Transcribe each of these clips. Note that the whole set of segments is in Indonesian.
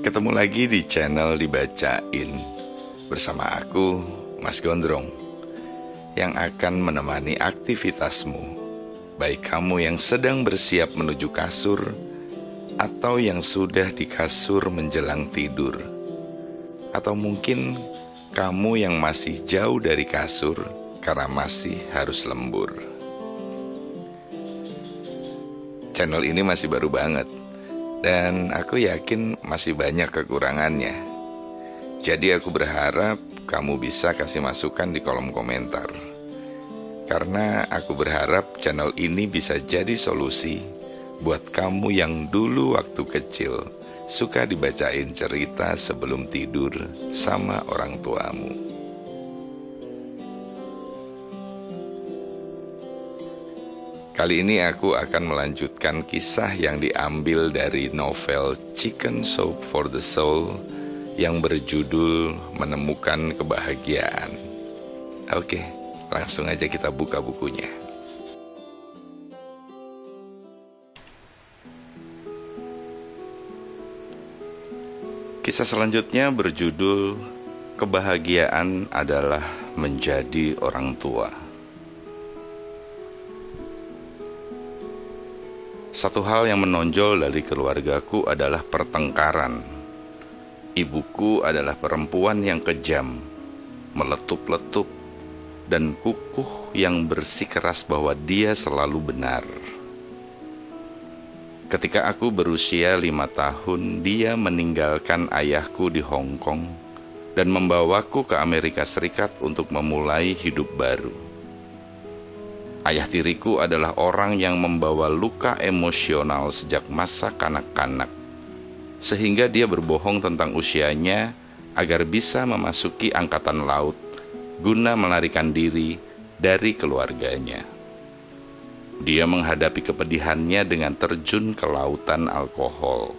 Ketemu lagi di channel Dibacain bersama aku, Mas Gondrong, yang akan menemani aktivitasmu, baik kamu yang sedang bersiap menuju kasur atau yang sudah di kasur menjelang tidur, atau mungkin kamu yang masih jauh dari kasur karena masih harus lembur. Channel ini masih baru banget, dan aku yakin masih banyak kekurangannya. Jadi aku berharap kamu bisa kasih masukan di kolom komentar. Karena aku berharap channel ini bisa jadi solusi buat kamu yang dulu waktu kecil suka dibacain cerita sebelum tidur sama orang tuamu. Kali ini aku akan melanjutkan kisah yang diambil dari novel Chicken Soup for the Soul yang berjudul Menemukan Kebahagiaan. Oke, langsung aja kita buka bukunya. Kisah selanjutnya berjudul Kebahagiaan adalah Menjadi Orang Tua. Satu hal yang menonjol dari keluargaku adalah pertengkaran. Ibuku adalah perempuan yang kejam, meletup-letup, dan kukuh yang bersikeras bahwa dia selalu benar. Ketika aku berusia 5 tahun, dia meninggalkan ayahku di Hong Kong dan membawaku ke Amerika Serikat untuk memulai hidup baru. Ayah tiriku adalah orang yang membawa luka emosional sejak masa kanak-kanak, sehingga dia berbohong tentang usianya agar bisa memasuki angkatan laut guna melarikan diri dari keluarganya. Dia menghadapi kepedihannya dengan terjun ke lautan alkohol.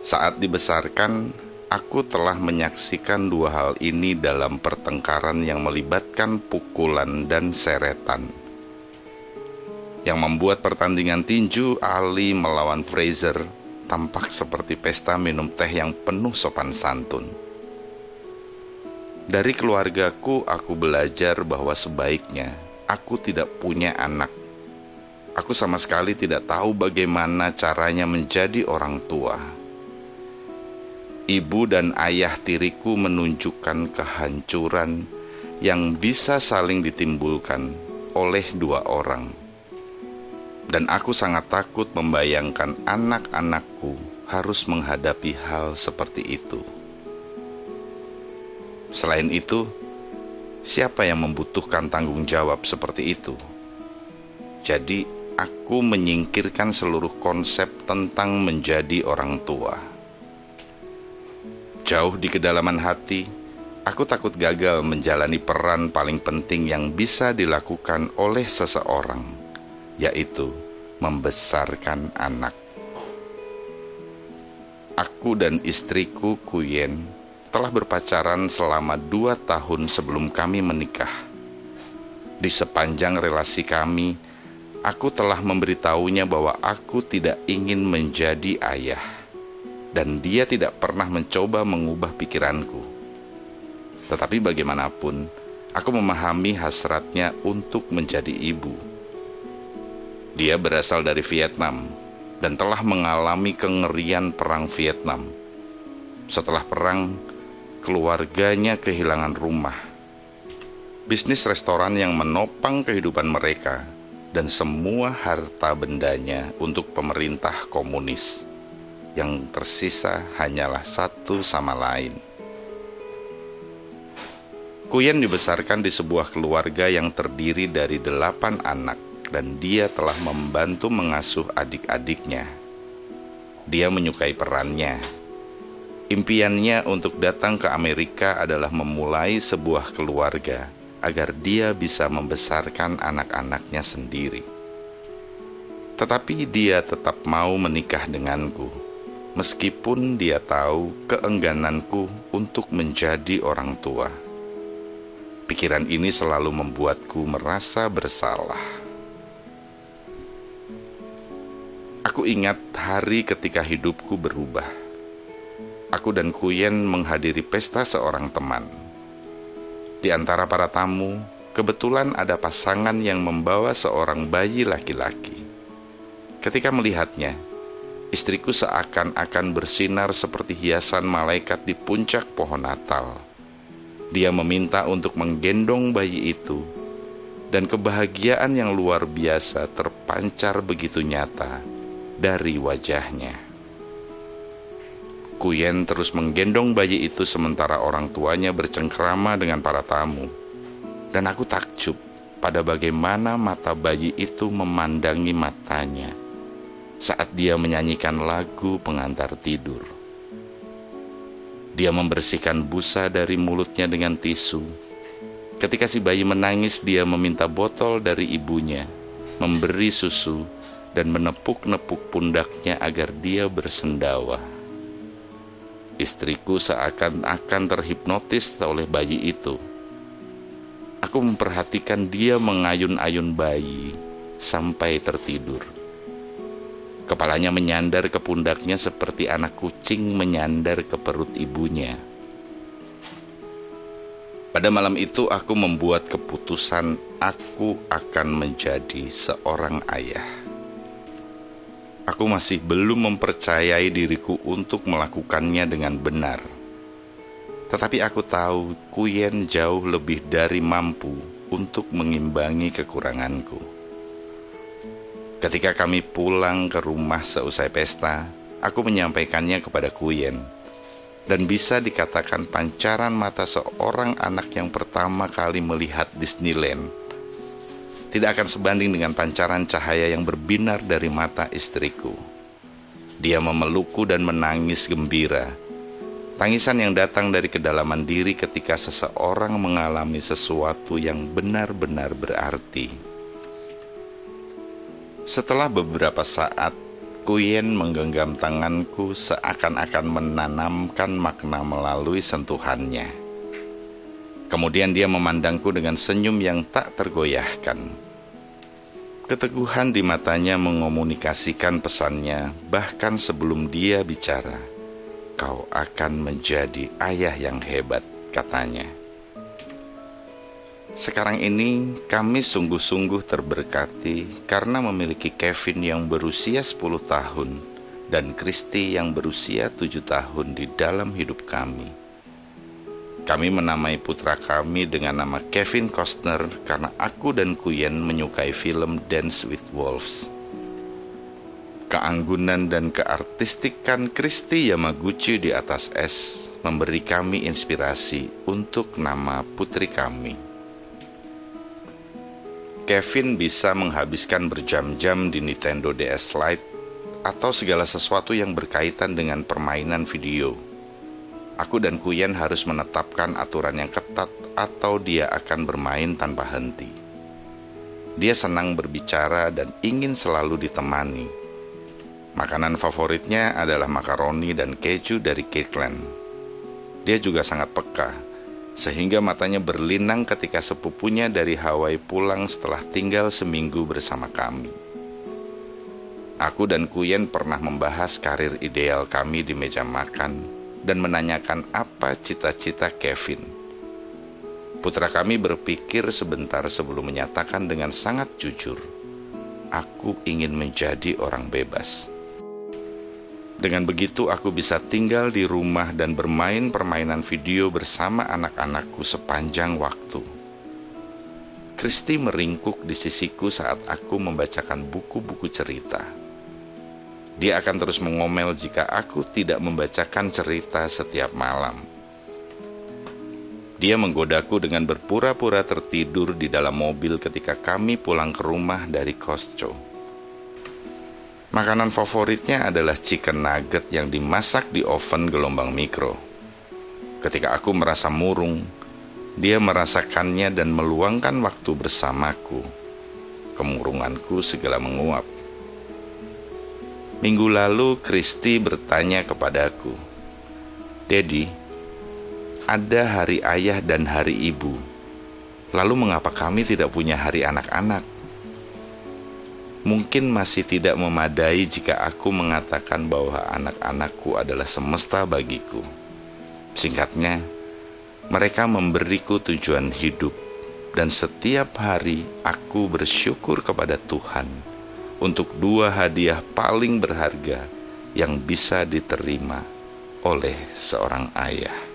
Saat dibesarkan, aku telah menyaksikan dua hal ini dalam pertengkaran yang melibatkan pukulan dan seretan, yang membuat pertandingan tinju Ali melawan Fraser tampak seperti pesta minum teh yang penuh sopan santun. Dari keluargaku, aku belajar bahwa sebaiknya aku tidak punya anak. Aku sama sekali tidak tahu bagaimana caranya menjadi orang tua. Ibu dan ayah tiriku menunjukkan kehancuran yang bisa saling ditimbulkan oleh dua orang. Dan aku sangat takut membayangkan anak-anakku harus menghadapi hal seperti itu. Selain itu, siapa yang membutuhkan tanggung jawab seperti itu? Jadi, aku menyingkirkan seluruh konsep tentang menjadi orang tua. Jauh di kedalaman hati, aku takut gagal menjalani peran paling penting yang bisa dilakukan oleh seseorang, yaitu membesarkan anak. Aku dan istriku Kuyen telah berpacaran selama 2 tahun sebelum kami menikah. Di sepanjang relasi kami, aku telah memberitahunya bahwa aku tidak ingin menjadi ayah, dan dia tidak pernah mencoba mengubah pikiranku. Tetapi bagaimanapun, aku memahami hasratnya untuk menjadi ibu. Dia berasal dari Vietnam dan telah mengalami kengerian perang Vietnam. Setelah perang, keluarganya kehilangan rumah, bisnis restoran yang menopang kehidupan mereka, dan semua harta bendanya untuk pemerintah komunis. Yang tersisa hanyalah satu sama lain. Kuyen dibesarkan di sebuah keluarga yang terdiri dari 8 anak, dan dia telah membantu mengasuh adik-adiknya. Dia menyukai perannya. Impiannya untuk datang ke Amerika adalah memulai sebuah keluarga agar dia bisa membesarkan anak-anaknya sendiri. Tetapi dia tetap mau menikah denganku, meskipun dia tahu keenggananku untuk menjadi orang tua. Pikiran ini selalu membuatku merasa bersalah. Aku ingat hari ketika hidupku berubah. Aku dan Kuyen menghadiri pesta seorang teman. Di antara para tamu, kebetulan ada pasangan yang membawa seorang bayi laki-laki. Ketika melihatnya, istriku seakan-akan bersinar seperti hiasan malaikat di puncak pohon Natal. Dia meminta untuk menggendong bayi itu, dan kebahagiaan yang luar biasa terpancar begitu nyata dari wajahnya. Kuyen terus menggendong bayi itu sementara orang tuanya bercengkrama dengan para tamu. Dan aku takjub pada bagaimana mata bayi itu memandangi matanya saat dia menyanyikan lagu pengantar tidur. Dia membersihkan busa dari mulutnya dengan tisu. Ketika si bayi menangis, dia meminta botol dari ibunya, memberi susu, dan menepuk-nepuk pundaknya agar dia bersendawa. Istriku seakan-akan terhipnotis oleh bayi itu. Aku memperhatikan dia mengayun-ayun bayi sampai tertidur. Kepalanya menyandar ke pundaknya seperti anak kucing menyandar ke perut ibunya. Pada malam itu aku membuat keputusan aku akan menjadi seorang ayah. Aku masih belum mempercayai diriku untuk melakukannya dengan benar. Tetapi aku tahu Kuyen jauh lebih dari mampu untuk mengimbangi kekuranganku. Ketika kami pulang ke rumah seusai pesta, aku menyampaikannya kepada Kuyen. Dan bisa dikatakan pancaran mata seorang anak yang pertama kali melihat Disneyland tidak akan sebanding dengan pancaran cahaya yang berbinar dari mata istriku. Dia memelukku dan menangis gembira. Tangisan yang datang dari kedalaman diri ketika seseorang mengalami sesuatu yang benar-benar berarti. Setelah beberapa saat, Kuyen menggenggam tanganku seakan-akan menanamkan makna melalui sentuhannya. Kemudian dia memandangku dengan senyum yang tak tergoyahkan. Keteguhan di matanya mengomunikasikan pesannya bahkan sebelum dia bicara. Kau akan menjadi ayah yang hebat, katanya. Sekarang ini kami sungguh-sungguh terberkati karena memiliki Kevin yang berusia 10 tahun dan Christy yang berusia 7 tahun di dalam hidup kami. Kami menamai putra kami dengan nama Kevin Costner karena aku dan Kuyen menyukai film Dance with Wolves. Keanggunan dan keartistikan Christy Yamaguchi di atas es memberi kami inspirasi untuk nama putri kami. Kevin bisa menghabiskan berjam-jam di Nintendo DS Lite atau segala sesuatu yang berkaitan dengan permainan video. Aku dan Kuyen harus menetapkan aturan yang ketat atau dia akan bermain tanpa henti. Dia senang berbicara dan ingin selalu ditemani. Makanan favoritnya adalah makaroni dan keju dari Kirkland. Dia juga sangat peka, sehingga matanya berlinang ketika sepupunya dari Hawaii pulang setelah tinggal seminggu bersama kami. Aku dan Kuyen pernah membahas karir ideal kami di meja makan dan menanyakan apa cita-cita Kevin. Putra kami berpikir sebentar sebelum menyatakan dengan sangat jujur, "Aku ingin menjadi orang bebas." Dengan begitu aku bisa tinggal di rumah dan bermain permainan video bersama anak-anakku sepanjang waktu. Christy meringkuk di sisiku saat aku membacakan buku-buku cerita. Dia akan terus mengomel jika aku tidak membacakan cerita setiap malam. Dia menggodaku dengan berpura-pura tertidur di dalam mobil ketika kami pulang ke rumah dari Costco. Makanan favoritnya adalah chicken nugget yang dimasak di oven gelombang mikro. Ketika aku merasa murung, dia merasakannya dan meluangkan waktu bersamaku. Kemurunganku segera menguap. Minggu lalu, Christy bertanya kepadaku, "Daddy, ada hari ayah dan hari ibu. Lalu mengapa kami tidak punya hari anak-anak?" Mungkin masih tidak memadai jika aku mengatakan bahwa anak-anakku adalah semesta bagiku. Singkatnya, mereka memberiku tujuan hidup, dan setiap hari aku bersyukur kepada Tuhan untuk dua hadiah paling berharga yang bisa diterima oleh seorang ayah.